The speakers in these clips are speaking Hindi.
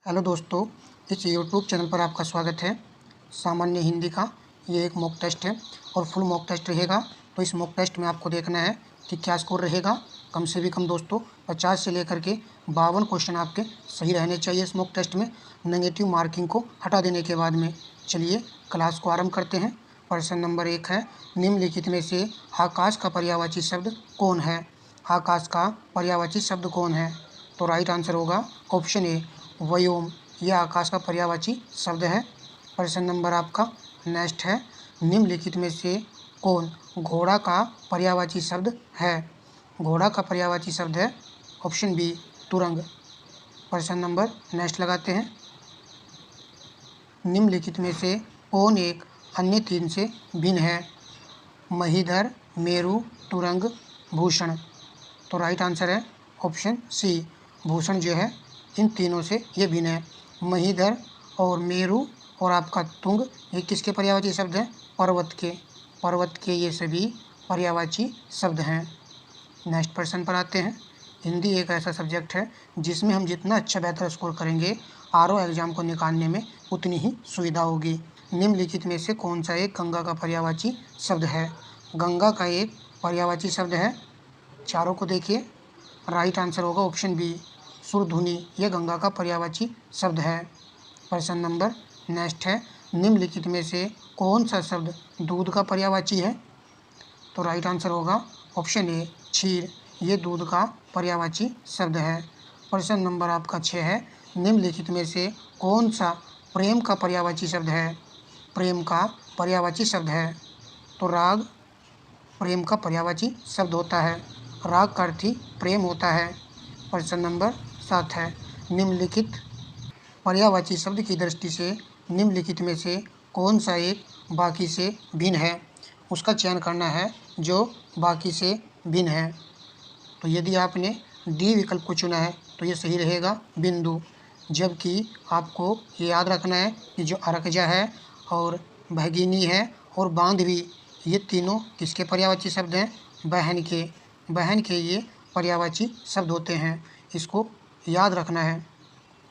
हेलो दोस्तों, इस यूट्यूब चैनल पर आपका स्वागत है। सामान्य हिंदी का ये एक मॉक टेस्ट है और फुल मॉक टेस्ट रहेगा। तो इस मॉक टेस्ट में आपको देखना है कि क्या स्कोर रहेगा। कम से भी कम दोस्तों 50 से लेकर के 52 क्वेश्चन आपके सही रहने चाहिए इस मॉक टेस्ट में, नेगेटिव मार्किंग को हटा देने के बाद में। चलिए क्लास को आरम्भ करते हैं। प्रश्न नंबर 1 है, निम्नलिखित में से आकाश का पर्यायवाची शब्द कौन है। आकाश का पर्यायवाची शब्द कौन है? तो राइट आंसर होगा ऑप्शन ए, व्योम। यह आकाश का पर्यायवाची शब्द है। प्रश्न नंबर आपका नेक्स्ट है, निम्नलिखित में से कौन घोड़ा का पर्यायवाची शब्द है। घोड़ा का पर्यायवाची शब्द है ऑप्शन बी, तुरंग। प्रश्न नंबर नेक्स्ट लगाते हैं, निम्नलिखित में से कौन एक अन्य तीन से भिन्न है। महीधर, मेरु, तुरंग, भूषण। तो राइट आंसर है ऑप्शन सी, भूषण जो है इन तीनों से ये भिन्न है। महीधर और मेरु और आपका तुंग ये किसके पर्यायवाची शब्द हैं? पर्वत के ये सभी पर्यायवाची शब्द हैं। नेक्स्ट प्रश्न पर आते हैं। हिंदी एक ऐसा सब्जेक्ट है जिसमें हम जितना अच्छा बेहतर स्कोर करेंगे, आरओ एग्जाम को निकालने में उतनी ही सुविधा होगी। निम्नलिखित में से कौन सा एक गंगा का पर्यायवाची शब्द है। गंगा का एक पर्यायवाची शब्द है, चारों को देखिए। राइट आंसर होगा ऑप्शन बी, सुरधुनी। यह गंगा का पर्यायवाची शब्द है। प्रश्न नंबर नेक्स्ट है, निम्नलिखित में से कौन सा शब्द दूध का पर्यायवाची है। तो राइट आंसर होगा ऑप्शन ए, क्षीर। ये दूध का पर्यायवाची शब्द है। प्रश्न नंबर आपका 6 है, निम्नलिखित में से कौन सा प्रेम का पर्यायवाची शब्द है। प्रेम का पर्यायवाची शब्द है तो राग प्रेम का पर्यायवाची शब्द होता है। राग का अर्थ ही प्रेम होता है। प्रश्न नंबर 7 है, निम्नलिखित पर्यायवाची शब्द की दृष्टि से निम्नलिखित में से कौन सा एक बाकी से भिन्न है। उसका चयन करना है जो बाकी से भिन्न है। तो यदि आपने डी विकल्प को चुना है तो ये सही रहेगा, बिंदु। जबकि आपको ये याद रखना है कि जो अरकजा है और भगिनी है और बांधवी, ये तीनों किसके पर्यायवाची शब्द हैं? बहन के ये पर्यायवाची शब्द होते हैं, इसको याद रखना है।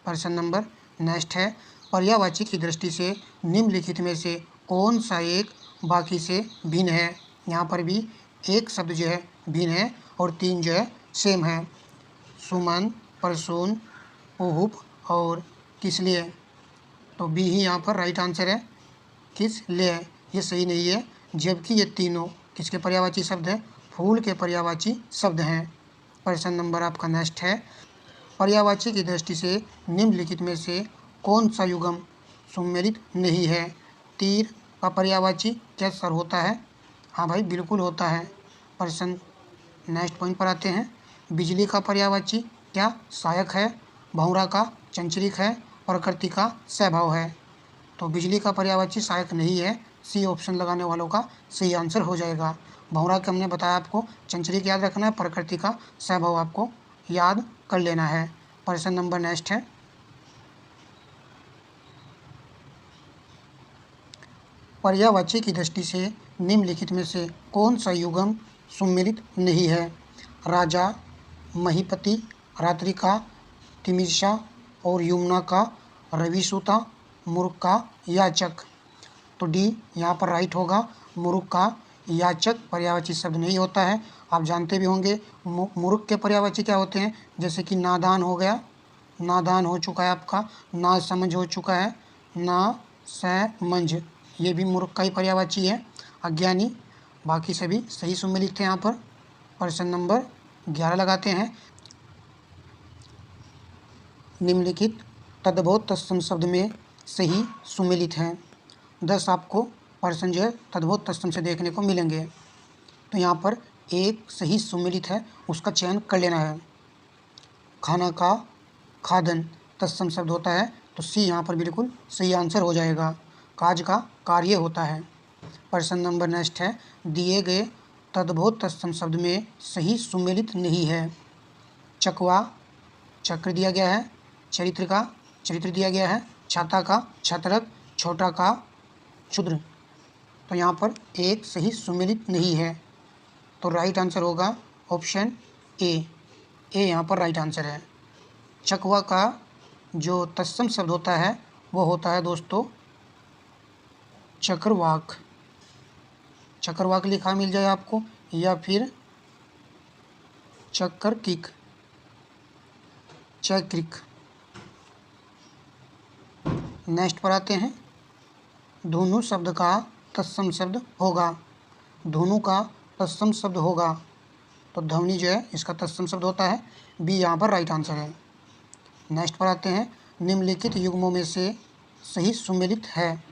प्रश्न नंबर नेक्स्ट है, पर्यायवाची की दृष्टि से निम्नलिखित में से कौन सा एक बाकी से भिन्न है। यहाँ पर भी एक शब्द जो है भिन्न है और तीन जो है सेम है। सुमन, परसून, उहुप और किस लिए। तो बी ही यहाँ पर राइट आंसर है, किस लिए। ये सही नहीं है, जबकि ये तीनों किसके पर्यायवाची शब्द हैं? फूल के पर्यायवाची शब्द हैं। प्रश्न नंबर आपका नेक्स्ट है, पर्यायवाची की दृष्टि से निम्नलिखित में से कौन सा युग्म सम्मिलित नहीं है। तीर का पर्यायवाची क्या सर होता है? हाँ भाई, बिल्कुल होता है। प्रश्न नेक्स्ट पॉइंट पर आते हैं, बिजली का पर्यायवाची क्या सहायक है। भंवरा का चंचरिक है, प्रकृति का स्वभाव है। तो बिजली का पर्यायवाची सहायक नहीं है, सी ऑप्शन लगाने वालों का सही आंसर हो जाएगा। भंवरा के हमने बताया आपको चंचरिक याद रखना है, प्रकृति का स्वभाव आपको याद कर लेना है। प्रश्न नंबर नेक्स्ट है, पर्यायवाची की दृष्टि से निम्नलिखित में से कौन सा युग्म सम्मिलित नहीं है। राजा, महीपति, रात्रिका, तिमिर्षा और यमुना का, रविसुता, मूर्ख का, याचक। तो डी यहाँ पर राइट होगा, मूर्ख का याचक पर्यायवाची शब्द नहीं होता है। आप जानते भी होंगे मूर्ख के पर्यायवाची क्या होते हैं, जैसे कि नादान हो गया, नादान हो चुका है आपका, ना समझ हो चुका है, ना समझ, ये भी मूर्ख का ही पर्यायवाची है। अज्ञानी, बाकी सभी सही सम्मिलित थे यहाँ पर। प्रश्न नंबर 11 लगाते हैं, निम्नलिखित तद्भव तत्सम शब्द में सही सम्मिलित हैं। 10 आपको प्रश्न जो है तद्भव तत्सम से देखने को मिलेंगे। तो यहाँ पर एक सही सम्मिलित है, उसका चयन कर लेना है। खाना का खादन तत्सम शब्द होता है, तो सी यहाँ पर बिल्कुल सही आंसर हो जाएगा। काज का कार्य होता है। प्रश्न नंबर नेक्स्ट है, दिए गए तद्भव तत्सम शब्द में सही सम्मिलित नहीं है। चकवा, चक्र दिया गया है। चरित्र का चरित्र दिया गया है। छाता का छत्रक, छोटा का क्षुद्र। तो यहाँ पर एक सही सम्मिलित नहीं है, तो राइट आंसर होगा ऑप्शन ए। यहाँ पर राइट आंसर है। चकवा का जो तत्सम शब्द होता है वो होता है दोस्तों चक्रवाक। चक्रवाक लिखा मिल जाए आपको, या फिर चक्रकिक, चक्रिक। नेक्स्ट पर आते हैं, धुनु शब्द का तत्सम शब्द होगा। धुनु का तत्सम शब्द होगा तो ध्वनि जो है इसका तत्सम शब्द होता है। बी यहाँ पर राइट आंसर है। नेक्स्ट पर आते हैं, निम्नलिखित युग्मों में से सही सुमेलित है।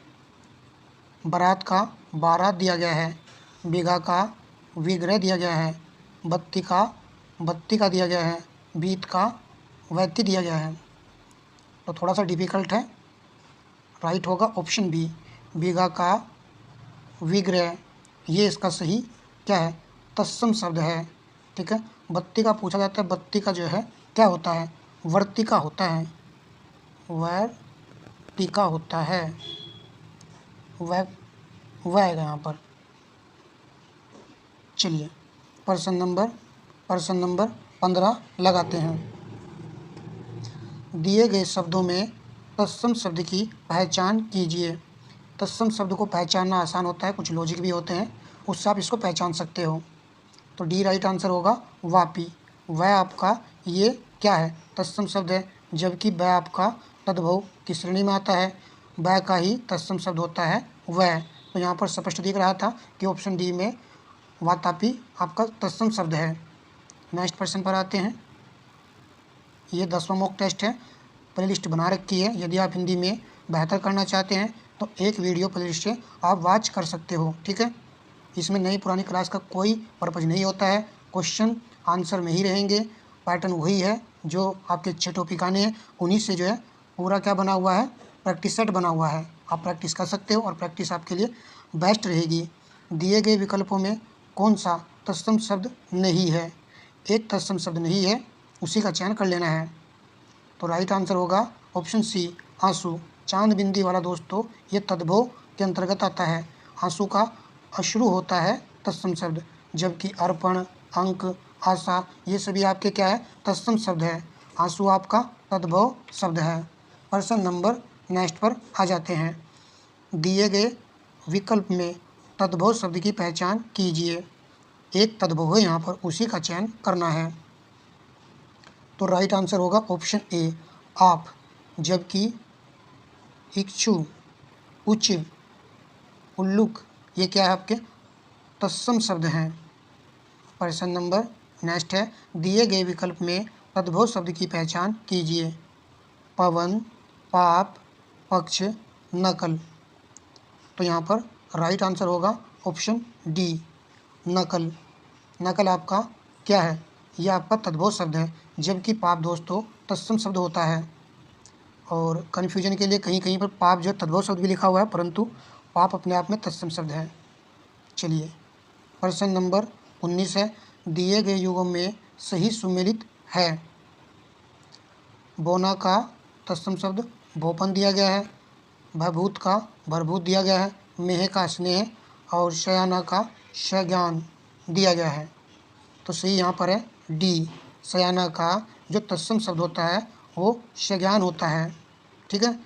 बारात का बारात दिया गया है, बीघा का विग्रह दिया गया है, बत्ती का बत्ती दिया गया है, बीत का व्यक्ति दिया गया है। तो थोड़ा सा डिफिकल्ट है, राइट होगा ऑप्शन बी, बीघा का विग्रह। ये इसका सही क्या है, तत्सम शब्द है। ठीक है, बत्ती का पूछा जाता है, बत्ती का जो है क्या होता है, वर्तिका होता है, वर्तिका होता है, वह आएगा यहाँ पर। चलिए प्रश्न नंबर 15 लगाते हैं। दिए गए शब्दों में तत्सम शब्द की पहचान कीजिए। तत्सम शब्द को पहचानना आसान होता है, कुछ लॉजिक भी होते हैं, उससे आप इसको पहचान सकते हो। तो डी राइट आंसर होगा, वापी। वह आपका ये क्या है, तत्सम शब्द है, जबकि वह आपका तद्भव की श्रेणी में आता है। वह का ही तत्सम शब्द होता है वह। तो यहाँ पर स्पष्ट दिख रहा था कि ऑप्शन डी में वातापी आपका तत्सम शब्द है। नेक्स्ट प्रश्न पर आते हैं। ये 10वां मॉक टेस्ट है, प्लेलिस्ट बना रखी है। यदि आप हिंदी में बेहतर करना चाहते हैं तो एक वीडियो प्लेलिस्ट से आप वॉच कर सकते हो। ठीक है, इसमें नई पुरानी क्लास का कोई पर्पज़ नहीं होता है, क्वेश्चन आंसर में ही रहेंगे। पैटर्न वही है जो आपके 6 टॉपिक आने हैं, उन्हीं से जो है पूरा क्या बना हुआ है, प्रैक्टिस सेट बना हुआ है। आप प्रैक्टिस कर सकते हो और प्रैक्टिस आपके लिए बेस्ट रहेगी। दिए गए विकल्पों में कौन सा तत्सम शब्द नहीं है, एक तत्सम शब्द नहीं है, उसी का चयन कर लेना है। तो राइट आंसर होगा ऑप्शन सी, आंसू। चांद बिंदी वाला दोस्तों ये तद्भव के अंतर्गत आता है। आंसू का अश्रु होता है तत्सम शब्द, जबकि अर्पण, अंक, आशा ये सभी आपके क्या है, तत्सम शब्द है। आंसू आपका तद्भव शब्द है। प्रश्न नंबर नेक्स्ट पर आ जाते हैं। दिए गए विकल्प में तद्भव शब्द की पहचान कीजिए। एक तद्भव है यहाँ पर, उसी का चयन करना है। तो राइट आंसर होगा ऑप्शन ए, आप। जबकि इच्छु, उच्च, उल्लुक ये क्या है आपके तत्सम शब्द हैं। प्रश्न नंबर नेक्स्ट है, दिए गए विकल्प में तद्भव शब्द की पहचान कीजिए। पवन, पाप, पक्ष, नकल। तो यहाँ पर राइट आंसर होगा ऑप्शन डी, नकल। नकल आपका क्या है, यह आपका तद्भव शब्द है, जबकि पाप दोस्तों तत्सम शब्द होता है। और कन्फ्यूजन के लिए कहीं कहीं पर पाप जो तद्भव शब्द भी लिखा हुआ है, परंतु पाप अपने आप में तत्सम शब्द है। चलिए प्रश्न नंबर 19 है, दिए गए युगों में सही सुमेलित है। बोना का तत्सम शब्द भोपन दिया गया है, भयभूत का भरभूत दिया गया है, मेह का स्नेह और शयाना का शज्ञान दिया गया है। तो सही यहाँ पर है डी, शयाना का जो तत्सम शब्द होता है वो शज्ञान होता है। ठीक है,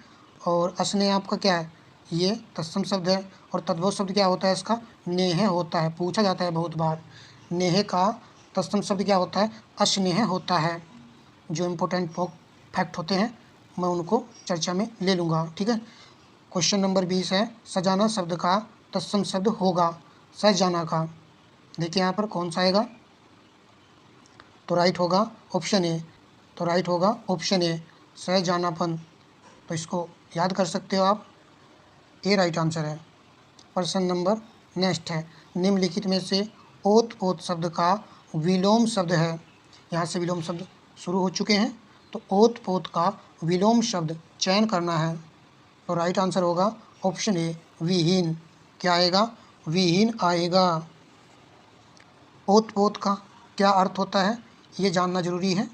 और स्नेह आपका क्या है, ये तत्सम शब्द है। और तद्भव शब्द क्या होता है इसका, नेह होता है, पूछा जाता है बहुत बार। नेह का तत्सम शब्द क्या होता है, अस्नेह होता है। जो इम्पोर्टेंट फैक्ट होते हैं मैं उनको चर्चा में ले लूँगा। ठीक है, क्वेश्चन नंबर 20 है, सजाना शब्द का तत्सम शब्द होगा सहजाना का। देखिए यहाँ पर कौन सा आएगा, तो राइट होगा ऑप्शन ए। तो राइट होगा ऑप्शन ए, सहजानापन। तो इसको याद कर सकते हो आप, ए राइट आंसर है। प्रश्न नंबर नेक्स्ट है, निम्नलिखित में से ओत पोत शब्द का विलोम शब्द है। यहाँ से विलोम शब्द शुरू हो चुके हैं, तो ओत पोत का विलोम शब्द चयन करना है। तो राइट आंसर होगा ऑप्शन ए, विहीन। क्या आएगा, विहीन आएगा। ओत पोत का क्या अर्थ होता है ये जानना जरूरी है।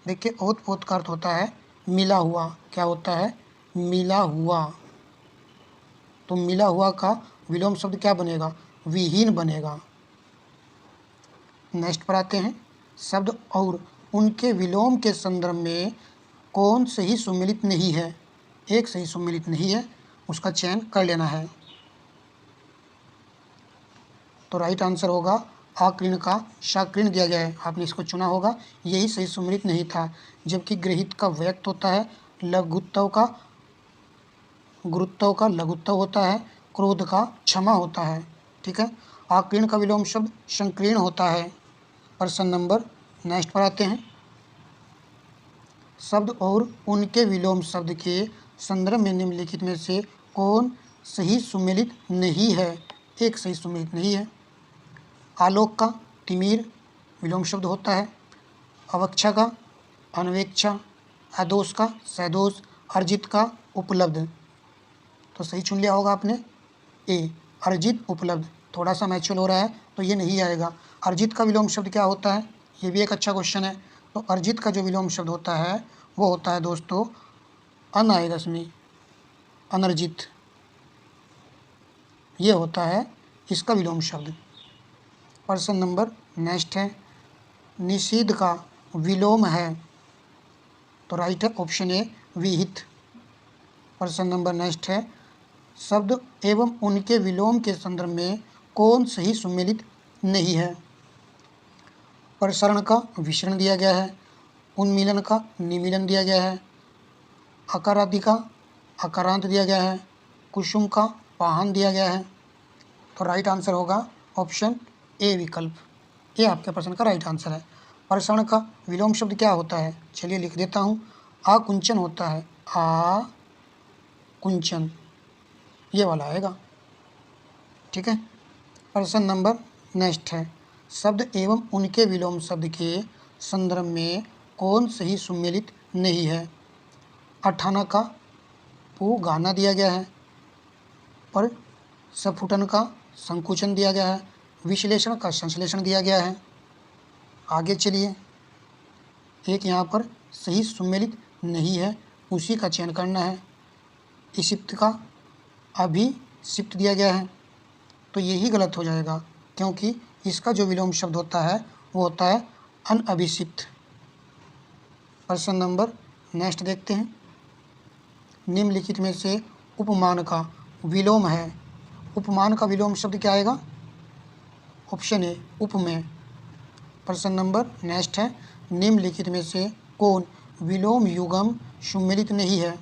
देखिए ओत पोत का अर्थ होता है मिला हुआ। क्या होता है, मिला हुआ। तो मिला हुआ का विलोम शब्द क्या बनेगा, विहीन बनेगा। नेक्स्ट पर आते हैं, शब्द और उनके विलोम के संदर्भ में कौन सही सुमेलित नहीं है? एक सही सुमेलित नहीं है, उसका चयन कर लेना है। तो राइट आंसर होगा आकृण का शाकृण दिया गया है, आपने इसको चुना होगा, यही सही सुमेलित नहीं था। जबकि गृहीत का व्यक्त होता है, लघुत्व का गुरुत्व का लघुत्व होता है, क्रोध का क्षमा होता है। ठीक है, आकृण का विलोम शब्द संकीर्ण होता है। प्रश्न नंबर नेक्स्ट पर आते हैं। शब्द और उनके विलोम शब्द के संदर्भ में निम्नलिखित में से कौन सही सुमेलित नहीं है? एक सही सुमेलित नहीं है। आलोक का तिमिर विलोम शब्द होता है, अवक्षा का अनवेक्षा, अदोष का सैदोष, अर्जित का उपलब्ध। तो सही चुन लिया होगा आपने ए, अर्जित उपलब्ध। थोड़ा सा मैचुअल हो रहा है तो ये नहीं आएगा। अर्जित का विलोम शब्द क्या होता है? ये भी एक अच्छा क्वेश्चन है। तो अर्जित का जो विलोम शब्द होता है वो होता है दोस्तों अनायरश्मि, अनर्जित, ये होता है इसका विलोम शब्द। प्रश्न नंबर नेक्स्ट है, निषिद्ध का विलोम है? तो राइट है ऑप्शन ए, विहित। प्रश्न नंबर नेक्स्ट है, शब्द एवं उनके विलोम के संदर्भ में कौन सही सुमेलित नहीं है? प्रसरण का विसरण दिया गया है, उन्मीलन का निमीलन दिया गया है, अकारादि का अकारांत दिया गया है, कुसुम का पाहन दिया गया है। तो राइट आंसर होगा ऑप्शन ए विकल्प, ये आपके प्रश्न का राइट आंसर है। प्रसरण का विलोम शब्द क्या होता है? चलिए लिख देता हूँ, आकुंचन होता है, आ कुंचन, ये वाला आएगा। ठीक है, प्रश्न नंबर नेक्स्ट है, शब्द एवं उनके विलोम शब्द के संदर्भ में कौन सही सुमेलित नहीं है? अठाना का पू गाना दिया गया है, पर सफुटन का संकुचन दिया गया है, विश्लेषण का संश्लेषण दिया गया है। आगे चलिए, एक यहाँ पर सही सुमेलित नहीं है, उसी का चयन करना है। इसिप्त का अभिसिप्त दिया गया है, तो यही गलत हो जाएगा, क्योंकि इसका जो विलोम शब्द होता है वो होता है अनअभिसिप्त। प्रश्न नंबर नेक्स्ट देखते हैं, निम्नलिखित में से उपमान का विलोम है? उपमान का विलोम शब्द क्या आएगा? ऑप्शन ए, उपमेय। प्रश्न नंबर नेक्स्ट है, निम्नलिखित में से कौन विलोम युगम सुमेलित नहीं है?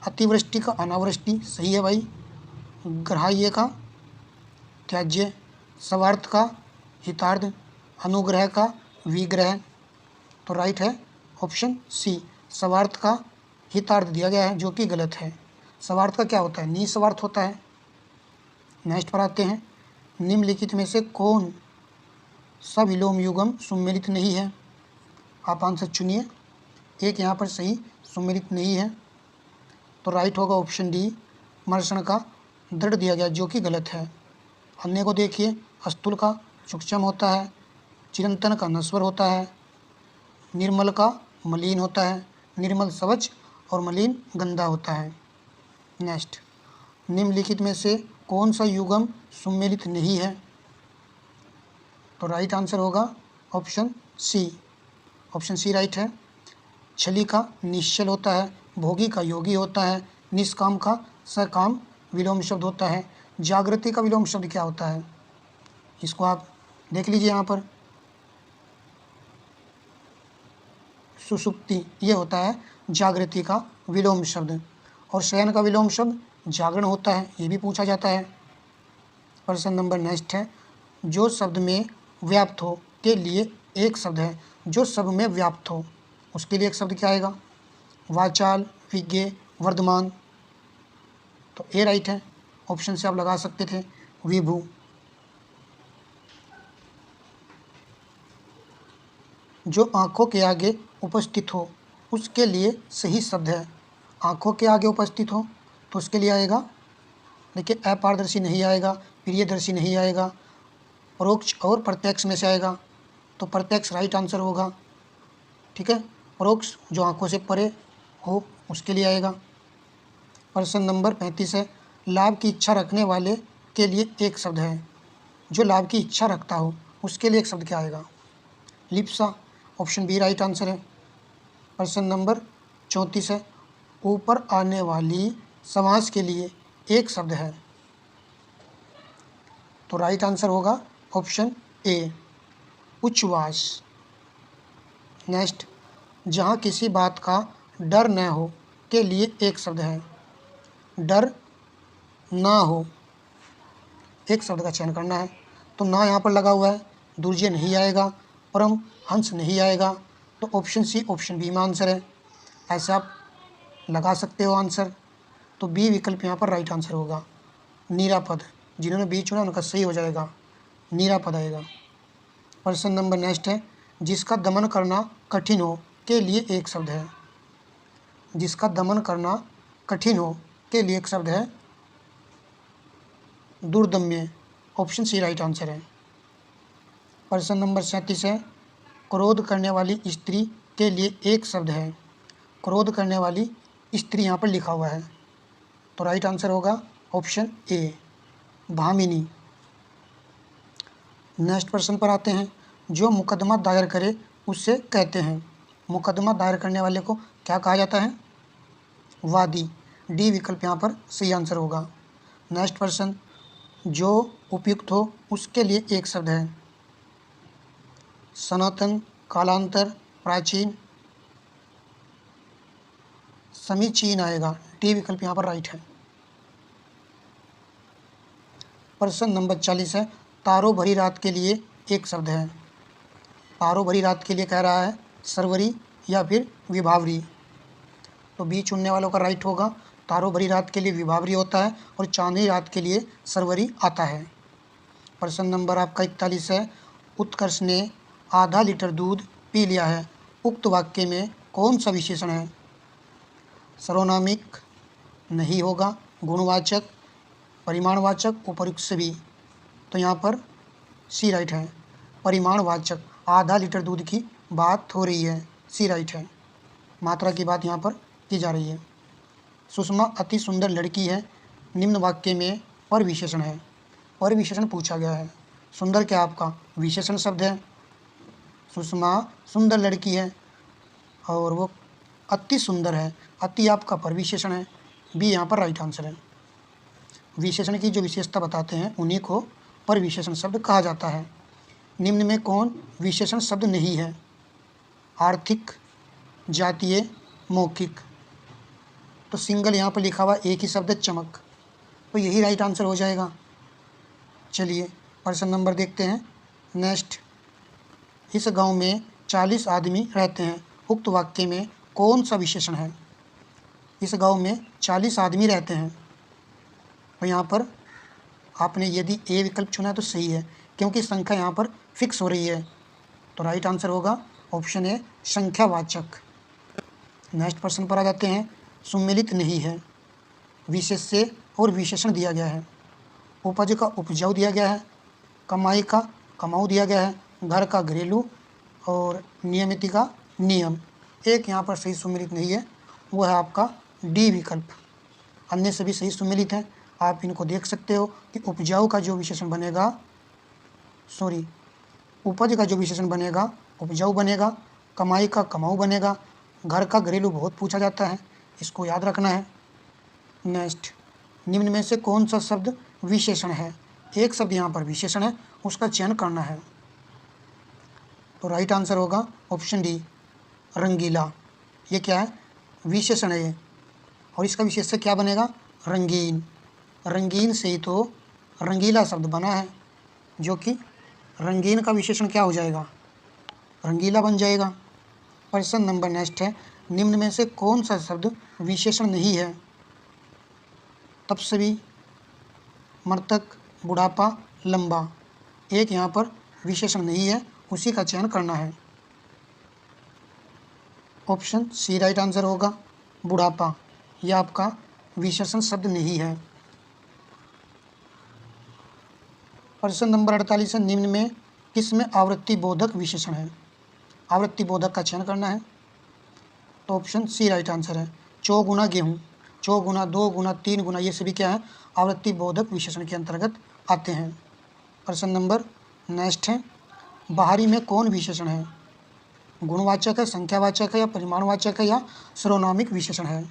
अतिवृष्टि का अनावृष्टि सही है भाई, ग्राह्य का त्याज्य, स्वार्थ का हितार्थ, अनुग्रह का विग्रह। तो राइट है ऑप्शन सी, स्वार्थ का हितार्थ दिया गया है, जो कि गलत है। स्वार्थ का क्या होता है? निस्वार्थ होता है। नेक्स्ट पर आते हैं, निम्नलिखित में से कौन सा विलोम युगम सुमेलित नहीं है? आप आंसर चुनिए, एक यहाँ पर सही सुमेलित नहीं है। तो राइट होगा ऑप्शन डी, मर्षण का दृढ़ दिया गया, जो कि गलत है। अन्य को देखिए, अस्तुल का सूक्ष्म होता है, चिरंतन का नश्वर होता है, निर्मल का मलिन होता है, निर्मल स्वच्छ और मलिन गंदा होता है। नेक्स्ट, निम्नलिखित में से कौन सा युगम सुमेलित नहीं है? तो राइट आंसर होगा option C, option C right है। छली का निश्चल होता है, भोगी का योगी होता है, निष्काम का सकाम विलोम शब्द होता है। जागृति का विलोम शब्द क्या होता है? इसको आप देख लीजिए यहाँ पर, सुषुप्ति, ये होता है जागृति का विलोम शब्द। और शयन का विलोम शब्द जागरण होता है, ये भी पूछा जाता है। प्रश्न नंबर नेक्स्ट है, जो शब्द में व्याप्त हो के लिए एक शब्द है, जो शब्द में व्याप्त हो उसके लिए एक शब्द क्या आएगा? वाचाल, विज्ञ, वर्धमान। तो ए राइट है, ऑप्शन से आप लगा सकते थे विभू। जो आँखों के आगे उपस्थित हो उसके लिए सही शब्द है। आँखों के आगे उपस्थित हो तो उसके लिए आएगा, देखिए अपारदर्शी नहीं आएगा, प्रियदर्शी नहीं आएगा, परोक्ष और प्रत्यक्ष में से आएगा, तो प्रत्यक्ष राइट आंसर होगा। ठीक है, परोक्ष जो आँखों से परे हो उसके लिए आएगा। प्रश्न नंबर 35 है, लाभ की इच्छा रखने वाले के लिए एक शब्द है, जो लाभ की इच्छा रखता हो उसके लिए एक शब्द क्या आएगा? लिप्सा, ऑप्शन बी राइट आंसर है। प्रश्न नंबर 34 है, ऊपर आने वाली समास के लिए एक शब्द है। तो राइट आंसर होगा ऑप्शन ए, उच्छ्वास। नेक्स्ट, जहाँ किसी बात का डर न हो के लिए एक शब्द है। डर ना हो, एक शब्द का चयन करना है। तो ना यहाँ पर लगा हुआ है, दुर्जय नहीं आएगा, परम हंस नहीं आएगा, तो ऑप्शन सी ऑप्शन बी में आंसर है। ऐसे आप लगा सकते हो आंसर। तो बी विकल्प यहाँ पर राइट आंसर होगा। निरापद, जिन्होंने बी चुना उनका सही हो जाएगा, निरापद आएगा। प्रश्न नंबर नेक्स्ट है, जिसका दमन करना कठिन हो के लिए एक शब्द है। जिसका दमन करना कठिन हो के लिए एक शब्द है दुर्दम्य, ऑप्शन सी राइट आंसर है। प्रश्न नंबर 37 है, क्रोध करने वाली स्त्री के लिए एक शब्द है। क्रोध करने वाली स्त्री यहाँ पर लिखा हुआ है, तो राइट आंसर होगा ऑप्शन ए, भामिनी। नेक्स्ट प्रश्न पर आते हैं, जो मुकदमा दायर करे उससे कहते हैं। मुकदमा दायर करने वाले को क्या कहा जाता है? वादी। डी विकल्प यहाँ पर सही आंसर होगा। नेक्स्ट प्रश्न, जो उपयुक्त हो उसके लिए एक शब्द है। सनातन, कालांतर, प्राचीन, समीचीन आएगा। डी विकल्प यहाँ पर राइट है। प्रश्न नंबर 40 है, तारों भरी रात के लिए एक शब्द है। तारों भरी रात के लिए कह रहा है सरवरी या फिर विभावरी, तो बी चुनने वालों का राइट होगा। तारों भरी रात के लिए विभावरी होता है और चांदनी रात के लिए सरवरी आता है। प्रश्न नंबर आपका 41 है, उत्कर्ष ने आधा लीटर दूध पी लिया है, उक्त वाक्य में कौन सा विशेषण है? सर्वनामिक नहीं होगा, गुणवाचक, परिमाणवाचक, उपयुक्त सभी। तो यहाँ पर सी राइट है, परिमाणवाचक। आधा लीटर दूध की बात हो रही है, सी राइट है। मात्रा की बात यहाँ पर की जा रही है। सुषमा अति सुंदर लड़की है, निम्न वाक्य में पर विशेषण है। पर विशेषण पूछा गया है। सुंदर क्या आपका विशेषण शब्द है। सुषमा सुंदर लड़की है और वो अति सुंदर है, अति आपका पर विशेषण है। बी यहाँ पर राइट आंसर है। विशेषण की जो विशेषता बताते हैं उन्हीं को पर विशेषण शब्द कहा जाता है। निम्न में कौन विशेषण शब्द नहीं है? आर्थिक, जातीय, मौखिक। तो सिंगल यहाँ पर लिखा हुआ एक ही शब्द चमक, तो यही राइट आंसर हो जाएगा। चलिए प्रश्न नंबर देखते हैं। नेक्स्ट, इस गांव में 40 आदमी रहते हैं, उक्त वाक्य में कौन सा विशेषण है? इस गांव में 40 आदमी रहते हैं, तो यहाँ पर आपने यदि ए विकल्प चुना तो सही है, क्योंकि संख्या यहाँ पर फिक्स हो रही है। तो राइट आंसर होगा ऑप्शन ए, संख्यावाचक। नेक्स्ट प्रश्न पर आ जाते हैं। सुमेलित नहीं है, विशेष्य और विशेषण दिया गया है। उपज का उपजाऊ दिया गया है, कमाई का कमाऊ दिया गया है, घर का घरेलू और नियमित का नियम। एक यहाँ पर सही सुमेलित नहीं है, वो है आपका डी विकल्प। अन्य सभी सही सुमेलित हैं। आप इनको देख सकते हो कि उपजाऊ का जो विशेषण बनेगा, उपज का जो विशेषण बनेगा उपजाऊ बनेगा, कमाई का कमाऊ बनेगा, घर का घरेलू बहुत पूछा जाता है, इसको याद रखना है। नेक्स्ट, निम्न में से कौन सा शब्द विशेषण है? एक शब्द यहाँ पर विशेषण है, उसका चयन करना है। तो राइट आंसर होगा ऑप्शन डी, रंगीला। ये क्या है? विशेषण है ये, और इसका विशेषण क्या बनेगा? रंगीन। रंगीन से ही तो रंगीला शब्द बना है, जो कि रंगीन का विशेषण क्या हो जाएगा? रंगीला बन जाएगा। प्रश्न नंबर नेक्स्ट है, निम्न में से कौन सा शब्द विशेषण नहीं है? तपस्वी, मृतक, बुढ़ापा, लंबा। एक यहाँ पर विशेषण नहीं है, उसी का चयन करना है। ऑप्शन सी राइट आंसर होगा, बुढ़ापा। यह आपका विशेषण शब्द नहीं है। प्रश्न नंबर 48 है, निम्न में किसमें आवृत्ति बोधक विशेषण है? आवृत्ति बोधक का चयन करना है। तो ऑप्शन सी राइट आंसर है, चौगुना गेहूँ। चौगुना, 2 गुना, 3 गुना, ये सभी क्या है? आवृत्ति बोधक विशेषण के अंतर्गत आते हैं। प्रश्न नंबर नेक्स्ट है, बाहरी में कौन विशेषण है? गुणवाचक है, संख्यावाचक है या परिमाणवाचक है या सर्वनामिक विशेषण है?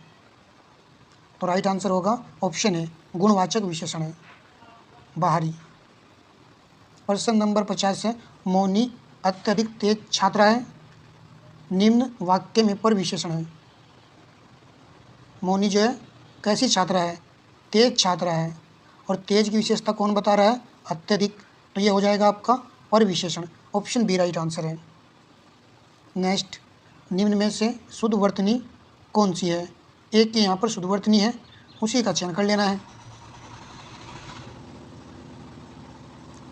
तो राइट आंसर होगा ऑप्शन ए, गुणवाचक विशेषण है, बाहरी। प्रश्न नंबर 50 है, मौनी अत्यधिक तेज छात्रा है, निम्न वाक्य में पर विशेषण है। मौनी जो है कैसी छात्रा है? तेज छात्रा है, और तेज की विशेषता कौन बता रहा है? अत्यधिक। तो ये हो जाएगा आपका पर विशेषण, ऑप्शन बी राइट आंसर है। नेक्स्ट, निम्न में से शुद्ध वर्तनी कौन सी है? एक की यहाँ पर शुद्ध वर्तनी है, उसी का चयन कर लेना है।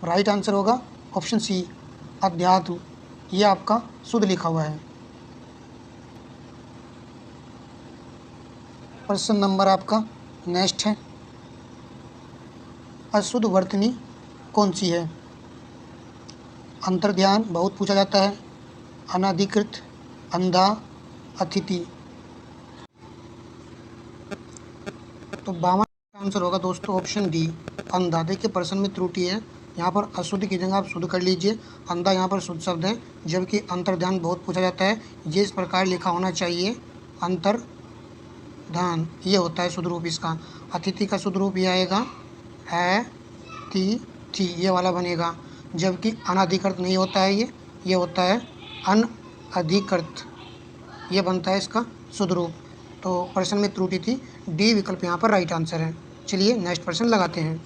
राइट आंसर होगा ऑप्शन सी, अध्यात्म। ये आपका शुद्ध लिखा हुआ है। प्रश्न नंबर आपका नेक्स्ट है, अशुद्ध वर्तनी कौन सी है? अंतर्ध्यान बहुत पूछा जाता है, अनाधिकृत, अंधा, अतिथि। तो 52 आंसर होगा दोस्तों ऑप्शन डी, अंधा। देखिए प्रश्न में त्रुटि है, यहाँ पर अशुद्ध की जगह आप शुद्ध कर लीजिए, अंधा यहाँ पर शुद्ध शब्द है, जबकि अंतर्ध्यान बहुत पूछा जाता है। ये इस प्रकार लिखा होना चाहिए, अंतर्ध्यान, ये होता है शुद्ध रूप इसका। अतिथि का शुद्ध रूप ये आएगा थी, ये वाला बनेगा, जबकि अनाधिकृत नहीं होता है, ये होता है अनधिकृत, ये बनता है इसका शुद्ध रूप। तो प्रश्न में त्रुटि थी, डी विकल्प यहाँ पर राइट आंसर है। चलिए नेक्स्ट प्रश्न लगाते हैं।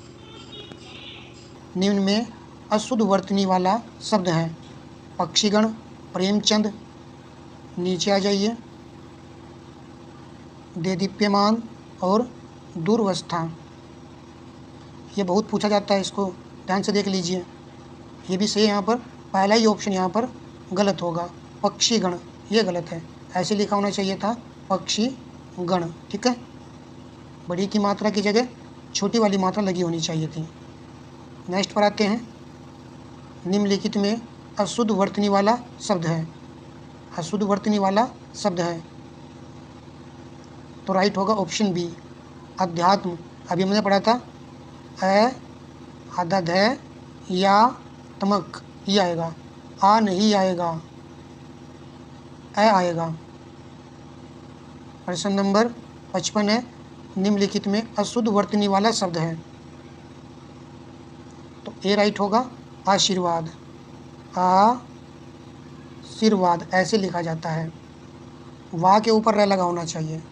निम्न में अशुद्ध वर्तनी वाला शब्द है, पक्षीगण, प्रेमचंद, नीचे आ जाइए, देदीप्यमान और दूरवस्था। ये बहुत पूछा जाता है, इसको ध्यान से देख लीजिए। ये भी सही है, यहाँ पर पहला ही ऑप्शन यहाँ पर गलत होगा, पक्षीगण, ये गलत है, ऐसे लिखा होना चाहिए था पक्षीगण। ठीक है, बड़ी की मात्रा की जगह छोटी वाली मात्रा लगी होनी चाहिए थी। नेक्स्ट पर आते हैं, निम्नलिखित में अशुद्ध वर्तनी वाला शब्द है, अशुद्ध वर्तनी वाला शब्द है, तो राइट होगा ऑप्शन बी, अध्यात्म। अभी हमने पढ़ा था अदध या तमक, ये आएगा, आ नहीं आएगा, आएगा। प्रश्न नंबर 55 है, निम्नलिखित में अशुद्ध वर्तनी वाला शब्द है, तो ए राइट होगा, आशीर्वाद, आशीर्वाद ऐसे लिखा जाता है, वाह के ऊपर रह लगा होना चाहिए,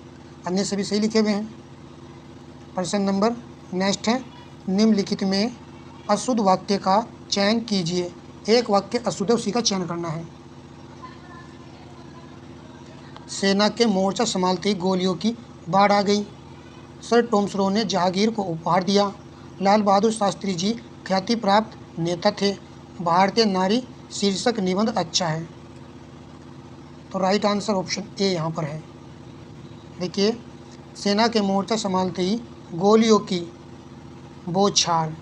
अन्य सभी सही लिखे हुए हैं। प्रश्न नंबर नेक्स्ट है, निम्नलिखित में अशुद्ध वाक्य का चयन कीजिए। एक वाक्य अशुद्ध है, उसी का चयन करना है। सेना के मोर्चा संभालते ही गोलियों की बाढ़ आ गई, सर टॉमस्रो ने जहांगीर को उपहार दिया, लाल बहादुर शास्त्री जी ख्याति प्राप्त नेता थे, भारतीय नारी शीर्षक निबंध अच्छा है। तो राइट आंसर ऑप्शन ए यहाँ पर है। देखिए, सेना के मोर्चा संभालते ही गोलियों की बौछार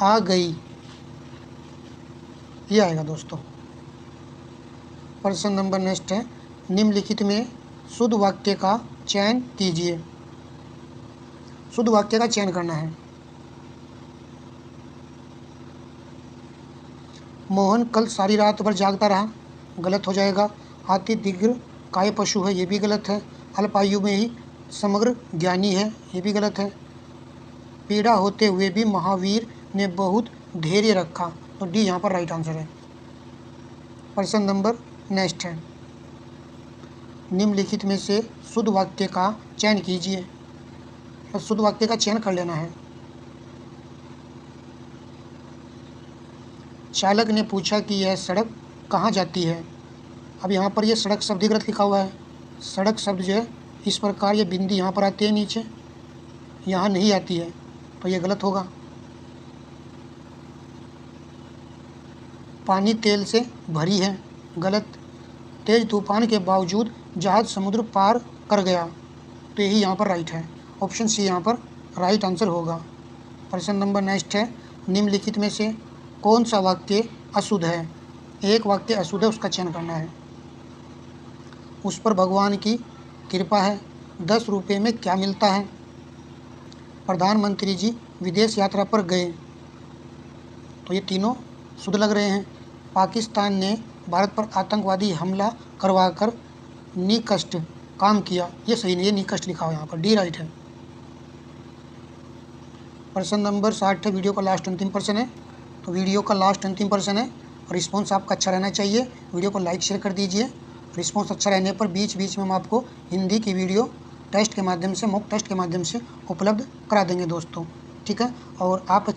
आ गई, ये आएगा दोस्तों। प्रश्न नंबर नेक्स्ट है, निम्नलिखित में शुद्ध वाक्य का चयन कीजिए। शुद्ध वाक्य का चयन करना है। मोहन कल सारी रात भर जागता रहा, गलत हो जाएगा। हाथी दीर्घ काय पशु है, ये भी गलत है। अल्पायु में ही समग्र ज्ञानी है, ये भी गलत है। पीड़ा होते हुए भी महावीर ने बहुत धैर्य रखा, तो डी यहाँ पर राइट आंसर है। प्रश्न नंबर नेक्स्ट है, निम्नलिखित में से शुद्ध वाक्य का चयन कीजिए। तो शुद्ध वाक्य का चयन कर लेना है। चालक ने पूछा कि यह सड़क कहाँ जाती है। अब यहाँ पर यह सड़क शब्द गलत लिखा हुआ है। सड़क शब्द जो है इस प्रकार, ये बिंदी यहाँ पर आती है नीचे, यहाँ नहीं आती है, तो ये गलत होगा। पानी तेल से भरी है, गलत। तेज तूफान के बावजूद जहाज समुद्र पार कर गया, तो यही यहाँ पर राइट है। ऑप्शन सी यहाँ पर राइट आंसर होगा। प्रश्न नंबर नेक्स्ट है, निम्नलिखित में से कौन सा वाक्य अशुद्ध है। एक वाक्य अशुद्ध है, उसका चयन करना है। उस पर भगवान की कृपा है, 10 रुपये में क्या मिलता है। प्रधानमंत्री जी विदेश यात्रा पर गए, तो ये तीनों शुद्ध लग रहे हैं। पाकिस्तान ने भारत पर आतंकवादी हमला करवाकर निकष्ट काम किया, ये सही नहीं है, निकष्ट लिखा हो यहाँ पर, डी राइट है। प्रश्न नंबर 60 है, वीडियो का लास्ट अंतिम प्रश्न है। तो वीडियो का लास्ट अंतिम प्रश्न है, रिस्पॉन्स आपका अच्छा रहना चाहिए। वीडियो को लाइक शेयर कर दीजिए। रिस्पॉन्स अच्छा रहने पर बीच बीच में हम आपको हिंदी की वीडियो टेस्ट के माध्यम से, मॉक टेस्ट के माध्यम से उपलब्ध करा देंगे दोस्तों, ठीक है। और आप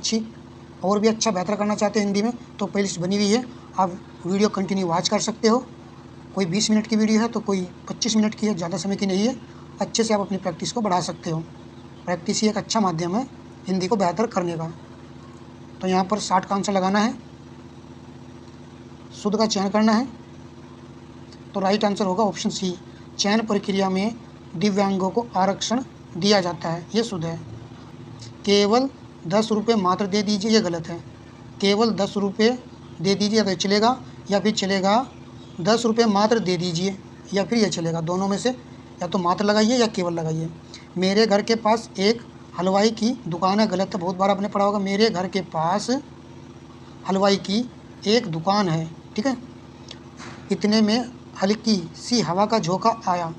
और भी अच्छा बेहतर करना चाहते हैं हिंदी में, तो प्लेलिस्ट बनी हुई है, आप वीडियो कंटिन्यू वॉच कर सकते हो। कोई 20 मिनट की वीडियो है तो कोई 25 मिनट की है, ज़्यादा समय की नहीं है। अच्छे से आप अपनी प्रैक्टिस को बढ़ा सकते हो। प्रैक्टिस ही एक अच्छा माध्यम है हिंदी को बेहतर करने का। तो यहाँ पर 60 का आंसर लगाना है, शुद्ध का चयन करना है। तो राइट आंसर होगा ऑप्शन सी, चयन प्रक्रिया में दिव्यांगों को आरक्षण दिया जाता है, ये शुद्ध है। केवल 10 रुपये मात्र दे दीजिए, ये गलत है। केवल 10 रुपये दे दीजिए अगर चलेगा, या फिर चलेगा 10 रुपये मात्र दे दीजिए, या फिर ये चलेगा। दोनों में से या तो मात्र लगाइए या केवल लगाइए। मेरे घर के पास एक हलवाई की दुकान है, गलत है, बहुत बार आपने पढ़ा होगा। मेरे घर के पास हलवाई की एक दुकान है, ठीक है। इतने में हल्की सी हवा का झोंका आया,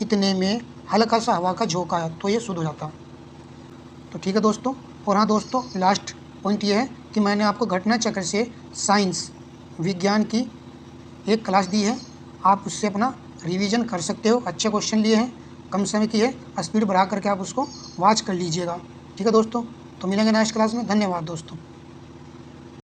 इतने में हल्का सा हवा का झोंका आया, तो ये शुद्ध हो जाता। तो ठीक है दोस्तों। और हाँ दोस्तों, लास्ट पॉइंट ये है कि मैंने आपको घटना चक्र से साइंस विज्ञान की एक क्लास दी है, आप उससे अपना रिवीजन कर सकते हो। अच्छे क्वेश्चन लिए हैं, कम समय की है, स्पीड बढ़ा करके आप उसको वॉच कर लीजिएगा, ठीक है दोस्तों। तो मिलेंगे नेक्स्ट क्लास में। धन्यवाद दोस्तों।